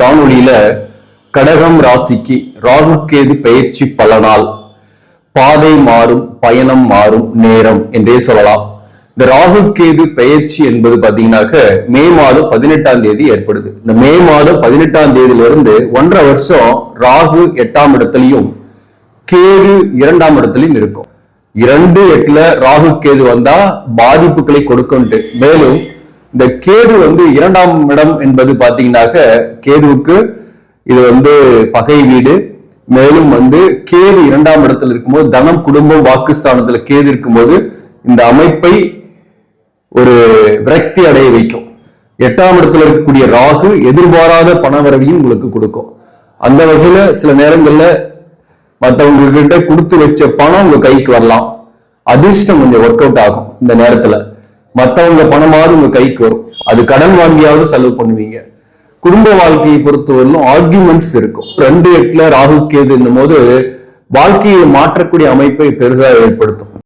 காணொளியில கடகம் ராசிக்கு ராகு கேது பெயர்ச்சி பலனால் பாதை மாறும், பயணம் மாறும் நேரம் என்றே சொல்லலாம். இந்த ராகு கேது பெயர்ச்சி என்பது பாத்தீங்கன்னாக்க மே மாதம் 18ஆம் தேதி ஏற்படுது. இந்த மே மாதம் 18ஆம் தேதியிலிருந்து 1.5 வருஷம் ராகு 8ஆம் இடத்திலையும் கேது 2ஆம் இடத்திலையும் இருக்கும். 2-8 ராகு கேது வந்தா பாதிப்புகளை கொடுக்கும். மேலும் இந்த கேது 2ஆம் இடம் என்பது பாத்தீங்கன்னாக்க கேதுவுக்கு இது பகை வீடு. மேலும் கேது 2ஆம் இடத்துல இருக்கும்போது தனம், குடும்பம், வாக்குஸ்தானத்துல கேது இருக்கும்போது இந்த அமைப்பை ஒரு விரக்தி அடைய வைக்கும். 8ஆம் இடத்துல இருக்கக்கூடிய ராகு எதிர்பாராத பணவரவையும் உங்களுக்கு கொடுக்கும். அந்த வகையில சில நேரங்கள்ல மற்றவங்க கிட்ட கொடுத்து வச்ச பணம் உங்க கைக்கு வரலாம். அதிர்ஷ்டம் கொஞ்சம் ஒர்க் அவுட் ஆகும். இந்த நேரத்துல மற்றவங்க பணமாவது உங்க கைக்கு வரும். அது கடன் வாங்கியாவது செலவு பண்ணுவீங்க. குடும்ப வாழ்க்கையை பொறுத்தவரையிலும் ஆர்கியூமெண்ட்ஸ் இருக்கும். 2-8 ராகு கேது என்னும் போது வாழ்க்கையை மாற்றக்கூடிய அமைப்பை பெரிதாக ஏற்படுத்தும்.